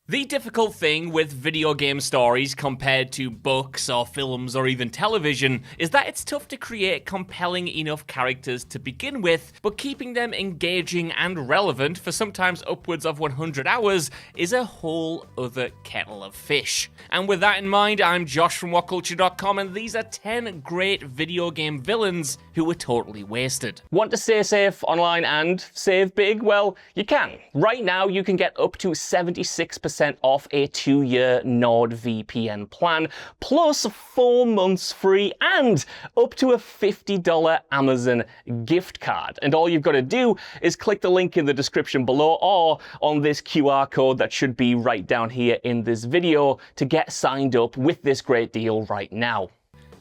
The difficult thing with video game stories compared to books or films or even television is that it's tough to create compelling enough characters to begin with, but keeping them engaging and relevant for sometimes upwards of 100 hours is a whole other kettle of fish. And with that in mind, I'm Josh from WhatCulture.com, and these are 10 great video game villains who were totally wasted. Want to stay safe online and save big? Well, you can. Right now, you can get up to 76% off a 2-year NordVPN plan, plus 4 months free and up to a $50 Amazon gift card. And all you've got to do is click the link in the description below or on this QR code that should be right down here in this video to get signed up with this great deal right now.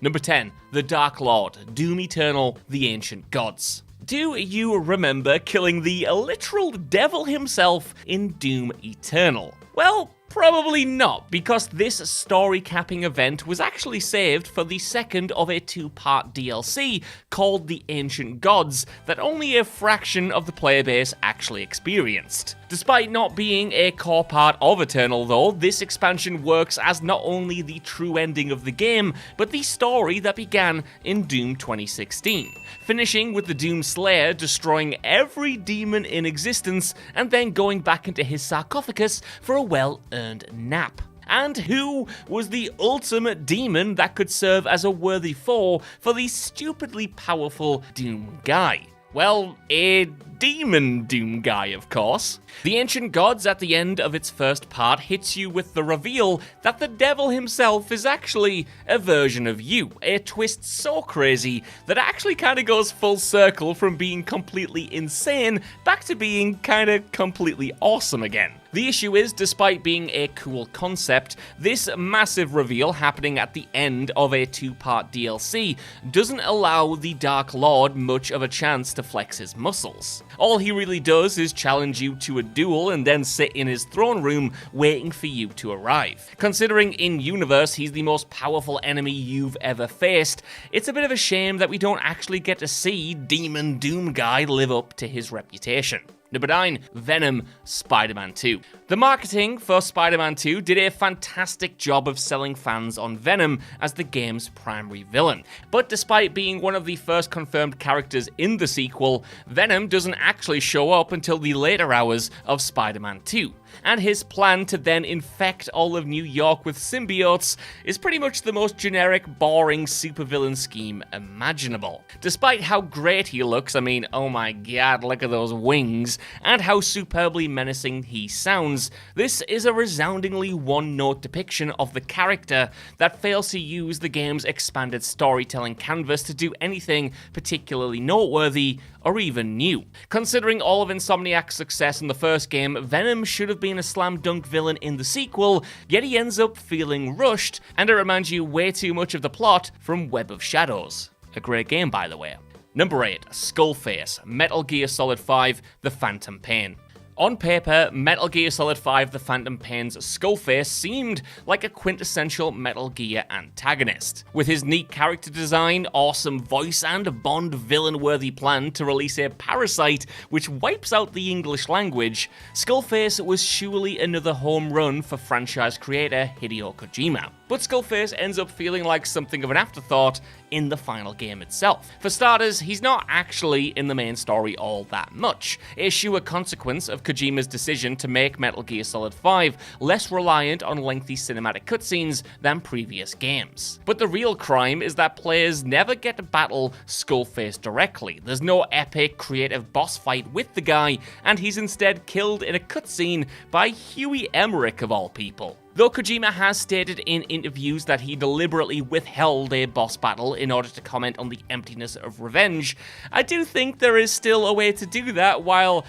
Number 10. The Dark Lord, Doom Eternal, the Ancient Gods. Do you remember killing the literal devil himself in Doom Eternal? Well, probably not, because this story-capping event was actually saved for the second of a 2-part DLC called The Ancient Gods that only a fraction of the player base actually experienced. Despite not being a core part of Eternal though, this expansion works as not only the true ending of the game, but the story that began in Doom 2016, finishing with the Doom Slayer destroying every demon in existence and then going back into his sarcophagus for a well-earned nap. And who was the ultimate demon that could serve as a worthy foe for the stupidly powerful Doom guy? Well, a demon Doom guy, of course. The Ancient Gods at the end of its first part hits you with the reveal that the devil himself is actually a version of you, a twist so crazy that it actually kind of goes full circle from being completely insane back to being kind of completely awesome again. The issue is, despite being a cool concept, this massive reveal happening at the end of a 2-part DLC doesn't allow the Dark Lord much of a chance to flex his muscles. All he really does is challenge you to a duel and then sit in his throne room waiting for you to arrive. Considering in-universe he's the most powerful enemy you've ever faced, it's a bit of a shame that we don't actually get to see Demon Doom Guy live up to his reputation. Number 9. Venom, Spider-Man 2. The marketing for Spider-Man 2 did a fantastic job of selling fans on Venom as the game's primary villain. But despite being one of the first confirmed characters in the sequel, Venom doesn't actually show up until the later hours of Spider-Man 2. And his plan to then infect all of New York with symbiotes is pretty much the most generic, boring supervillain scheme imaginable. Despite how great he looks, I mean, oh my god, look at those wings, and how superbly menacing he sounds, this is a resoundingly one-note depiction of the character that fails to use the game's expanded storytelling canvas to do anything particularly noteworthy or even new. Considering all of Insomniac's success in the first game, Venom should have been a slam dunk villain in the sequel, yet he ends up feeling rushed, and it reminds you way too much of the plot from Web of Shadows. A great game, by the way. Number 8. Skullface, Metal Gear Solid 5, The Phantom Pain. On paper, Metal Gear Solid 5 The Phantom Pain's Skullface seemed like a quintessential Metal Gear antagonist. With his neat character design, awesome voice, and Bond villain-worthy plan to release a parasite which wipes out the English language, Skullface was surely another home run for franchise creator Hideo Kojima. But Skullface ends up feeling like something of an afterthought in the final game itself. For starters, he's not actually in the main story all that much, a sure consequence of Kojima's decision to make Metal Gear Solid 5 less reliant on lengthy cinematic cutscenes than previous games. But the real crime is that players never get to battle Skullface directly. There's no epic, creative boss fight with the guy, and he's instead killed in a cutscene by Huey Emmerich of all people. Though Kojima has stated in interviews that he deliberately withheld a boss battle in order to comment on the emptiness of revenge, I do think there is still a way to do that while,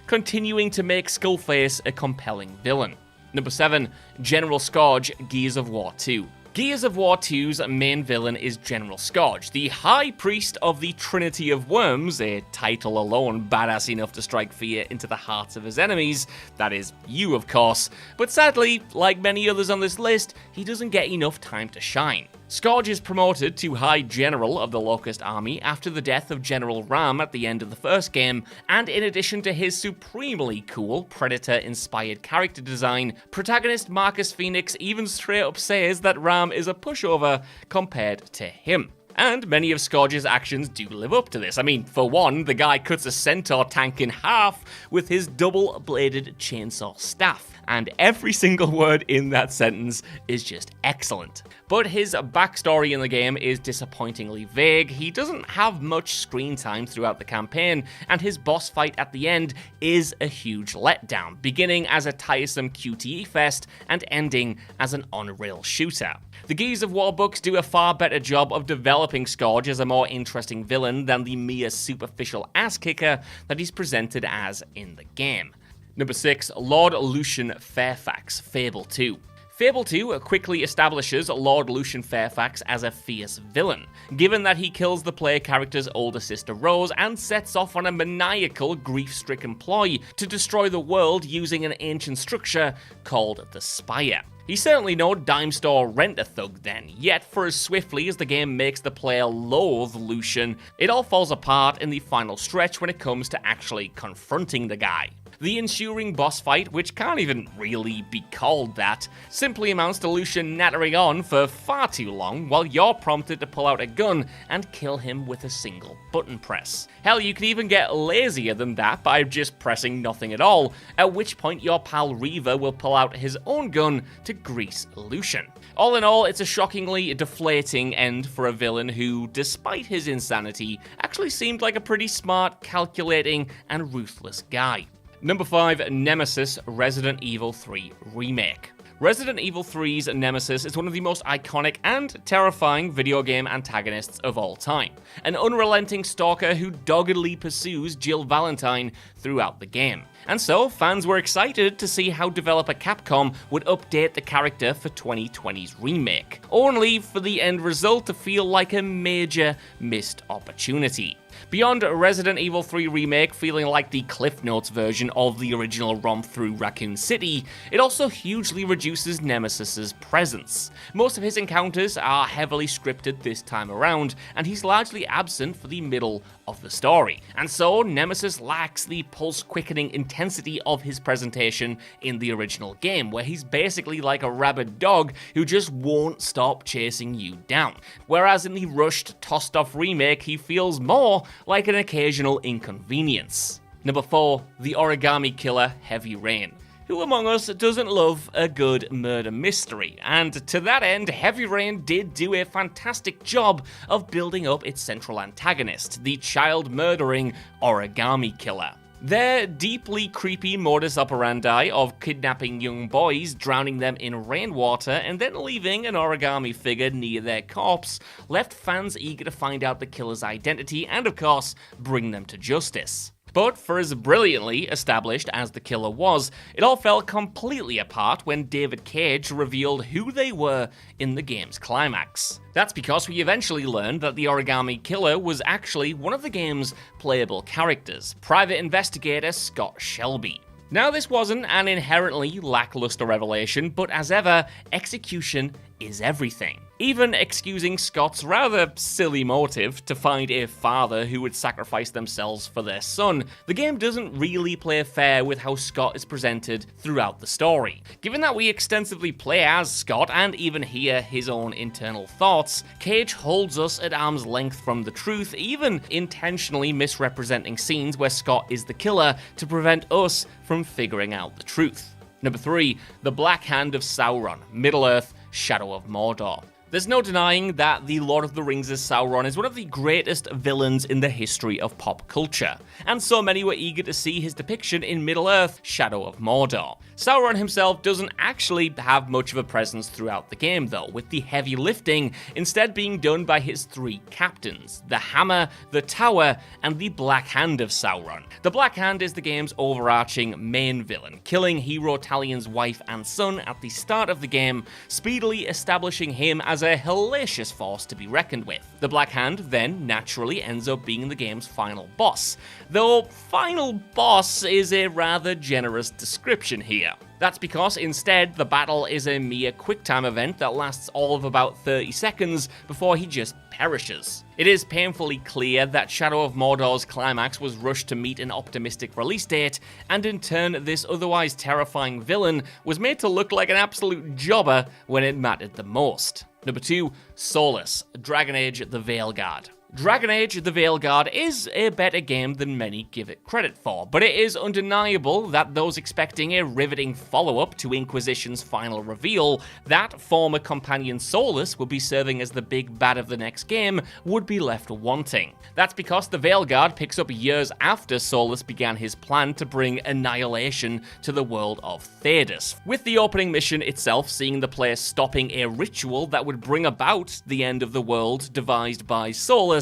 continuing to make Skullface a compelling villain. Number 7. General Scorge, Gears of War 2. Gears of War 2's main villain is General Scorge, the High Priest of the Trinity of Worms, a title alone badass enough to strike fear into the hearts of his enemies. That is, you of course. But sadly, like many others on this list, he doesn't get enough time to shine. Scorge is promoted to High General of the Locust Army after the death of General Ram at the end of the first game, and in addition to his supremely cool Predator-inspired character design, protagonist Marcus Phoenix even straight up says that Ram is a pushover compared to him. And many of Scorge's actions do live up to this. I mean, for one, the guy cuts a centaur tank in half with his double-bladed chainsaw staff, and every single word in that sentence is just excellent. But his backstory in the game is disappointingly vague. He doesn't have much screen time throughout the campaign, and his boss fight at the end is a huge letdown, beginning as a tiresome QTE fest and ending as an on-rail shooter. The Gears of War books do a far better job of developing Scorge as a more interesting villain than the mere superficial ass-kicker that he's presented as in the game. Number 6, Lord Lucian Fairfax, Fable 2. Fable 2 quickly establishes Lord Lucian Fairfax as a fierce villain, given that he kills the player character's older sister Rose and sets off on a maniacal, grief-stricken ploy to destroy the world using an ancient structure called the Spire. He's certainly no dime store rent-a-thug then, yet for as swiftly as the game makes the player loathe Lucian, it all falls apart in the final stretch when it comes to actually confronting the guy. The ensuing boss fight, which can't even really be called that, simply amounts to Lucian nattering on for far too long while you're prompted to pull out a gun and kill him with a single button press. Hell, you can even get lazier than that by just pressing nothing at all, at which point your pal Reaver will pull out his own gun to grease Lucian. All in all, it's a shockingly deflating end for a villain who, despite his insanity, actually seemed like a pretty smart, calculating, and ruthless guy. Number 5, Nemesis Resident Evil 3 Remake. Resident Evil 3's Nemesis is one of the most iconic and terrifying video game antagonists of all time, an unrelenting stalker who doggedly pursues Jill Valentine throughout the game. And so, fans were excited to see how developer Capcom would update the character for 2020's remake, only for the end result to feel like a major missed opportunity. Beyond Resident Evil 3 Remake feeling like the Cliff Notes version of the original romp through Raccoon City, it also hugely reduces Nemesis's presence. Most of his encounters are heavily scripted this time around, and he's largely absent for the middle of the story. And so, Nemesis lacks the pulse-quickening intensity of his presentation in the original game, where he's basically like a rabid dog who just won't stop chasing you down. Whereas in the rushed, tossed-off remake, he feels more like an occasional inconvenience. Number 4, the Origami Killer Heavy Rain. Who among us doesn't love a good murder mystery? And to that end, Heavy Rain did do a fantastic job of building up its central antagonist, the child-murdering Origami Killer. Their deeply creepy modus operandi of kidnapping young boys, drowning them in rainwater, and then leaving an origami figure near their corpse left fans eager to find out the killer's identity and, of course, bring them to justice. But for as brilliantly established as the killer was, it all fell completely apart when David Cage revealed who they were in the game's climax. That's because we eventually learned that the Origami Killer was actually one of the game's playable characters, Private Investigator Scott Shelby. Now, this wasn't an inherently lackluster revelation, but as ever, execution is everything. Even excusing Scott's rather silly motive to find a father who would sacrifice themselves for their son, the game doesn't really play fair with how Scott is presented throughout the story. Given that we extensively play as Scott and even hear his own internal thoughts, Cage holds us at arm's length from the truth, even intentionally misrepresenting scenes where Scott is the killer to prevent us from figuring out the truth. Number 3, The Black Hand of Sauron, Middle-earth, Shadow of Mordor. There's no denying that the Lord of the Rings' Sauron is one of the greatest villains in the history of pop culture, and so many were eager to see his depiction in Middle-earth, Shadow of Mordor. Sauron himself doesn't actually have much of a presence throughout the game though, with the heavy lifting instead being done by his 3 captains, the Hammer, the Tower, and the Black Hand of Sauron. The Black Hand is the game's overarching main villain, killing hero Talion's wife and son at the start of the game, speedily establishing him as a hellacious force to be reckoned with. The Black Hand then naturally ends up being the game's final boss, though final boss is a rather generous description here. earlier. That's because instead the battle is a mere quick-time event that lasts all of about 30 seconds before he just perishes. It is painfully clear that Shadow of Mordor's climax was rushed to meet an optimistic release date, and in turn this otherwise terrifying villain was made to look like an absolute jobber when it mattered the most. Number 2, Soulless, Dragon Age the Veilguard. Dragon Age the Veilguard is a better game than many give it credit for, but it is undeniable that those expecting a riveting follow-up to Inquisition's final reveal that former companion Soulless would be serving as the big bad of the next game would be left wanting. That's because the Veilguard picks up years after Soulless began his plan to bring annihilation to the world of Thedas, with the opening mission itself seeing the player stopping a ritual that would bring about the end of the world devised by Soulless,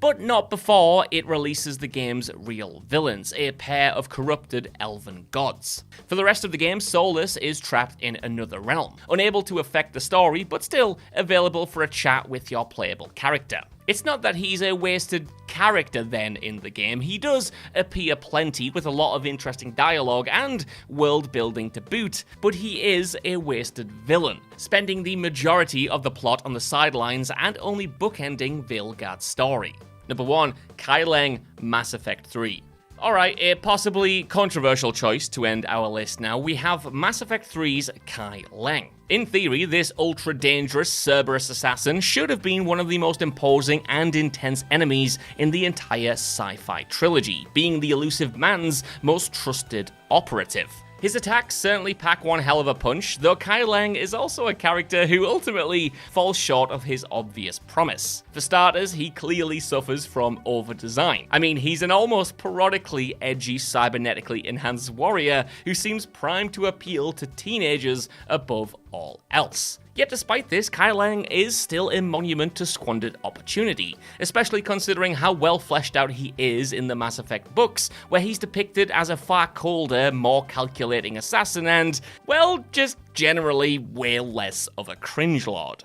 but not before it releases the game's real villains, a pair of corrupted elven gods. For the rest of the game, Soulless is trapped in another realm, unable to affect the story, but still available for a chat with your playable character. It's not that he's a wasted character then in the game, he does appear plenty with a lot of interesting dialogue and world building to boot, but he is a wasted villain, spending the majority of the plot on the sidelines and only bookending Veilguard's story. Number 1, Kyang, Mass Effect 3. Alright, a possibly controversial choice to end our list now. We have Mass Effect 3's Kyang. In theory, this ultra-dangerous Cerberus assassin should have been one of the most imposing and intense enemies in the entire sci-fi trilogy, being the elusive man's most trusted operative. His attacks certainly pack one hell of a punch, though Kyang is also a character who ultimately falls short of his obvious promise. For starters, he clearly suffers from over-design. I mean, he's an almost parodically edgy, cybernetically enhanced warrior who seems primed to appeal to teenagers above all else. Yet despite this, Kyang is still a monument to squandered opportunity, especially considering how well fleshed out he is in the Mass Effect books, where he's depicted as a far colder, more calculating assassin and, well, just generally way less of a cringelord.